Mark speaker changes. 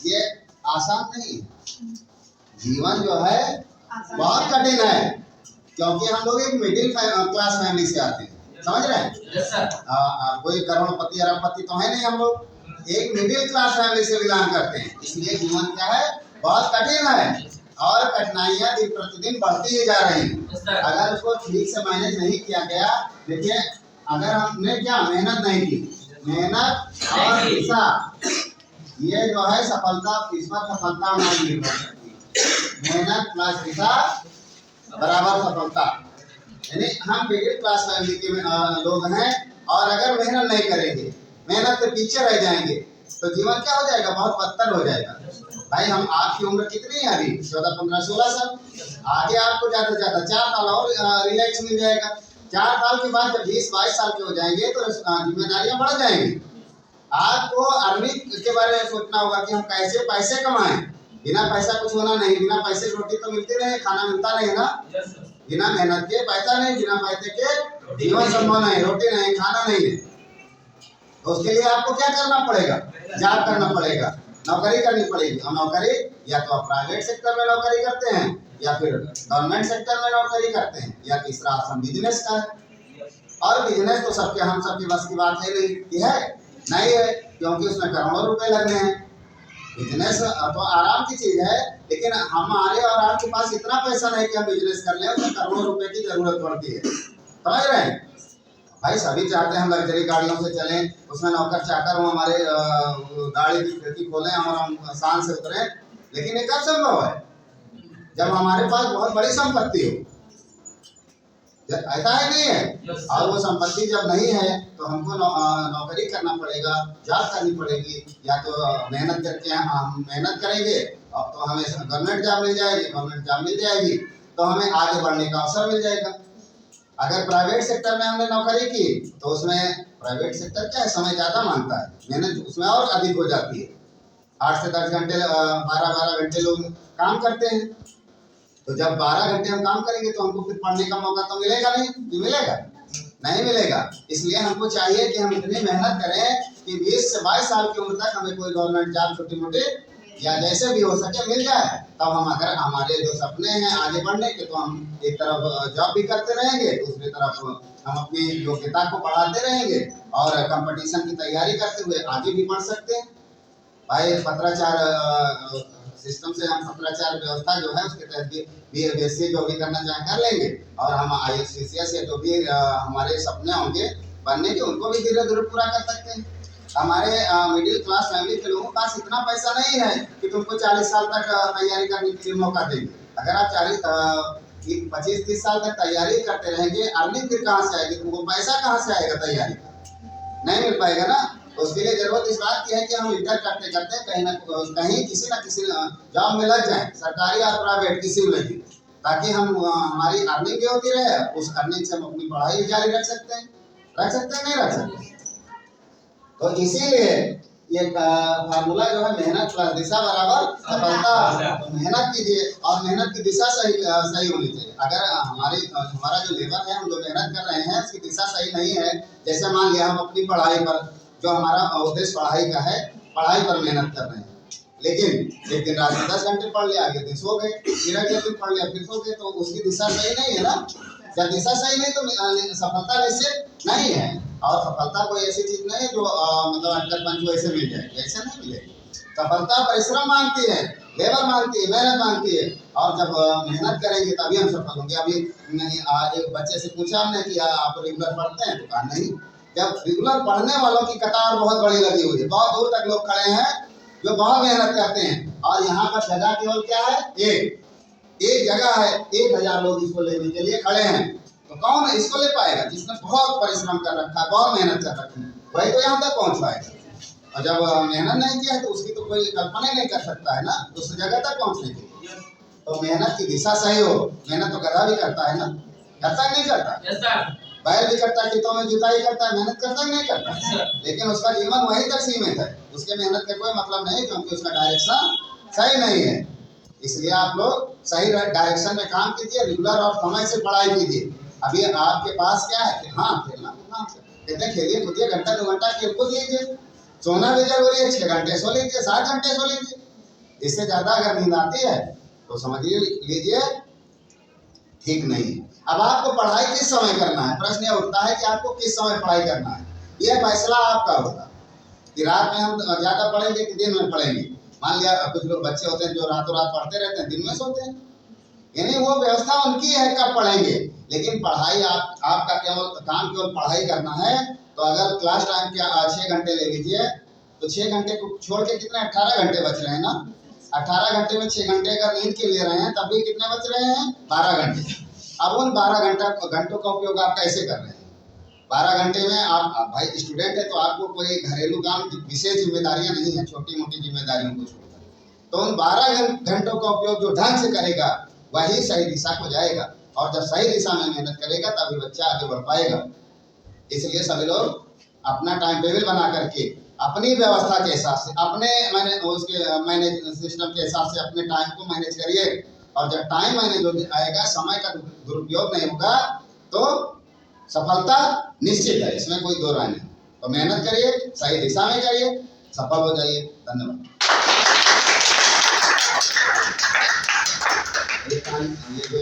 Speaker 1: ये आसान नहीं है। जीवन जो है बहुत कठिन है, क्योंकि हम लोग एक मिडिल क्लास फैमिली से आते हैं, समझ रहे हैं? कोई करोड़पति अरबपति तो है नहीं, हम लोग एक मिडिल क्लास फैमिली से बिलोंग करते हैं। इसलिए जीवन क्या है, बहुत कठिन है और कठिनाइयां दिन प्रतिदिन बढ़ती ही जा रही हैं। अगर उसको ठीक से मैनेज नहीं किया गया, देखिए अगर हमने क्या मेहनत नहीं की, मेहनत और दिशा, ये जो है सफलता, इस पर सफलता हमारी निर्भर करती है। मेहनत प्लस दिशा बराबर सफलता। यानी हम मिडिल क्लास फैमिली के लोग हैं और अगर मेहनत नहीं करेंगे, मेहनत से पीछे रह जाएंगे, तो जीवन क्या हो जाएगा, बहुत बदतर हो जाएगा। भाई हम, आपकी उम्र कितनी है अभी? 14, 15, 16 साल। आगे आपको ज्यादा से ज्यादा 4 साल और रिलैक्स मिल जाएगा। 4 साल के बाद जब 20-22 साल के हो जाएंगे तो जिम्मेदारियां बढ़ जाएंगी। आपको अर्निंग के बारे में सोचना होगा कि हम कैसे पैसे कमाएं। बिना पैसा कुछ होना नहीं, बिना पैसे रोटी तो मिलती नहीं, खाना मिलता नहीं ना। बिना मेहनत के पैसा नहीं, बिना पैसे के जीवन संभव नहीं, रोटी नहीं, खाना नहीं है। तो उसके लिए आपको क्या करना पड़ेगा, जॉब करना पड़ेगा, नौकरी करनी पड़ेगी। और नौकरी या तो आप प्राइवेट सेक्टर में नौकरी करते हैं या फिर गवर्नमेंट सेक्टर में नौकरी करते हैं, या तीसरा ऑप्शन बिजनेस का है। और बिजनेस तो सबके, हम सबके बस की बात है नहीं है, क्योंकि उसमें करोड़ों रुपए लगने हैं। बिजनेस तो आराम की चीज है, लेकिन हमारे और आपके पास इतना पैसा नहीं कि हम बिजनेस कर लें, उसमें करोड़ों रुपए की जरूरत पड़ती है, समझ रहे हैं? भाई सभी चाहते हैं हम लग्जरी गाड़ियों से चलें, उसमें नौकर चाकर वो हमारे गाड़ी की खिड़की खोलें और हम शान से उतरें, लेकिन ये कब संभव है? जब हमारे पास बहुत बड़ी संपत्ति हो। ऐसा है नहीं है? और वो संपत्ति जब नहीं है तो हमको नौकरी करना पड़ेगा, जॉब करनी पड़ेगी, या तो मेहनत करके हम मेहनत करेंगे अब तो हमें गवर्नमेंट जॉब मिल जाएगी, गवर्नमेंट जॉब मिल जाएगी तो हमें आगे बढ़ने का अवसर मिल जाएगा। अगर प्राइवेट सेक्टर में हमने नौकरी की तो उसमें प्राइवेट सेक्टर क्या है, समय ज़्यादा मांगता है, मेहनत उसमें और अधिक हो जाती है। 8 से 10 घंटे, 12-12 घंटे लोग काम करते हैं। तो जब 12 घंटे हम काम करेंगे तो हमको फिर पढ़ने का मौका तो मिलेगा नहीं, मिलेगा नहीं मिलेगा। इसलिए हमको चाहिए कि हम इतनी मेहनत करें कि 20 से 22 साल की उम्र तक हमें कोई गवर्नमेंट जॉब छोटी मोटी या जैसे भी हो सके मिल जाए। तब हम, अगर हमारे जो सपने हैं आगे बढ़ने के, तो हम एक तरफ जॉब भी करते रहेंगे, दूसरी तरफ हम अपनी योग्यता को बढ़ाते रहेंगे और कंपटीशन की तैयारी करते हुए आगे भी बढ़ सकते हैं। भाई पत्राचार सिस्टम से हम पत्राचार व्यवस्था जो है उसके तहत भी BSc जो भी करना चाहे कर लेंगे, और हम IAS या जो भी हमारे सपने होंगे बनने के, उनको भी धीरे धीरे पूरा कर सकते हैं। हमारे मिडिल क्लास फैमिली के लोगों के पास इतना पैसा नहीं है कि तुमको 40 साल तक तैयारी करने के लिए मौका देंगे। अगर आप 25-30 साल तक तैयारी करते रहेंगे, अर्निंग फिर कहाँ से आएगी, तुमको पैसा कहाँ से आएगा, तैयारी नहीं मिल पाएगा ना। तो उसके लिए जरूरत इस बात की है कि हम इंटर करते करते कहीं ना कहीं किसी न किसी जॉब में लग जाए, सरकारी या प्राइवेट किसी में भी, ताकि हम हमारी अर्निंग भी होती रहे, उस अर्निंग से हम अपनी पढ़ाई भी जारी रख सकते हैं नहीं रख सकते। तो इसीलिए ये फार्मूला जो है, मेहनत प्लस दिशा बराबर सफलता। तो मेहनत कीजिए और मेहनत की दिशा सही होनी चाहिए। अगर हमारा जो लेबर है, हम जो मेहनत कर रहे हैं उसकी दिशा सही नहीं है, जैसे मान लिया हम अपनी पढ़ाई पर, जो हमारा उद्देश्य पढ़ाई का है, पढ़ाई पर मेहनत कर रहे हैं, लेकिन एक दिन रात में 10 घंटे पढ़ लिया, अगले दिन सो गए, फिर अगले दिन पढ़ लिया, फिर सो गए, तो उसकी दिशा सही नहीं है ना। जब दिशा सही नहीं तो सफलता निश्चित नहीं है। और सफलता कोई ऐसी चीज नहीं है जो मतलब अटकर पंच वैसे मिल जाए, ऐसे नहीं मिलेगी। सफलता परिश्रम मांगती है, लेबर मांगती है, मेहनत मांगती है, और जब मेहनत करेंगे तभी हम सफल होंगे। अभी एक बच्चे से पूछा हमने कि आप रेगुलर पढ़ते हैं, तो कहा नहीं। जब रेगुलर पढ़ने वालों की कतार बहुत बड़ी लगी हुई है, बहुत दूर तक लोग खड़े हैं जो बहुत मेहनत करते हैं, और यहाँ पर जगह केवल क्या है, एक जगह है, 1000 लोग इसको लेने के लिए खड़े हैं। तो कौन इसको ले पाएगा? जिसने बहुत परिश्रम कर रखा है, बहुत मेहनत कर रखी है, वही तो यहाँ तक पहुँच पाएगा। और जब मेहनत नहीं किया है तो उसकी तो कोई कल्पना ही नहीं कर सकता है ना उस जगह तक पहुँचने के लिए। तो मेहनत की दिशा सही हो। मेहनत तो गधा भी करता है ना, करता है नहीं करता? बैल भी करता है, खेतों में जुताई करता है, मेहनत करता है नहीं करता? लेकिन उसका जीवन वहीं तक सीमित है, उसके मेहनत का कोई मतलब नहीं, क्योंकि उसका डायरेक्शन सही नहीं है। इसलिए आप लोग सही डायरेक्शन में काम कीजिए, रेगुलर और समय से पढ़ाई कीजिए। अभी आपके पास क्या है, हाँ खेलना, कहते हैं खेलिए कूदिए, घंटा 2 घंटा खेल कूद लीजिए, सोना भी जरूरी है, 6 घंटे सो लीजिए, 7 घंटे सो लीजिए। इससे ज्यादा अगर नींद आती है तो समझ लीजिए ठीक नहीं है। अब आपको पढ़ाई किस समय करना है, प्रश्न यह उठता है कि आपको किस समय पढ़ाई करना है। यह फैसला आपका होगा कि रात में हम ज्यादा पढ़ेंगे कि दिन में पढ़ेंगे। मान लिया कुछ लोग बच्चे होते हैं जो रातों रात पढ़ते रहते हैं, दिन में सोते हैं, यानी वो व्यवस्था उनकी है कब पढ़ेंगे। लेकिन पढ़ाई आपका केवल पढ़ाई करना है। तो अगर क्लास टाइम के 6 घंटे ले लीजिए तो 6 घंटे को छोड़ के कितने 18 घंटे बच रहे हैं ना। 18 घंटे में 6 घंटे अगर नींद के ले रहे हैं तब भी कितने बच रहे हैं, 12 घंटे। अब उन 12 घंटों का उपयोग आप कैसे कर रहे हैं। 12 घंटे में आप भाई स्टूडेंट है तो आपको कोई घरेलू काम विशेष जिम्मेदारियां नहीं है, छोटी मोटी जिम्मेदारियों को छोड़कर। तो उन 12 घंटों का उपयोग जो ढंग से करेगा वही सही दिशा को जाएगा, और जब सही दिशा में मेहनत करेगा तभी बच्चा आगे बढ़ पाएगा। इसलिए सभी लोग अपना टाइम टेबल बना करके अपनी व्यवस्था के हिसाब से अपने मैनेज सिस्टम के हिसाब से अपने टाइम को मैनेज करिए। और जब टाइम मैनेज आएगा, समय का दुरुपयोग नहीं होगा, तो सफलता निश्चित है, इसमें कोई दो राय नहीं। तो मेहनत करिए, सही दिशा में करिए, सफल हो जाइए। धन्यवाद। ये जो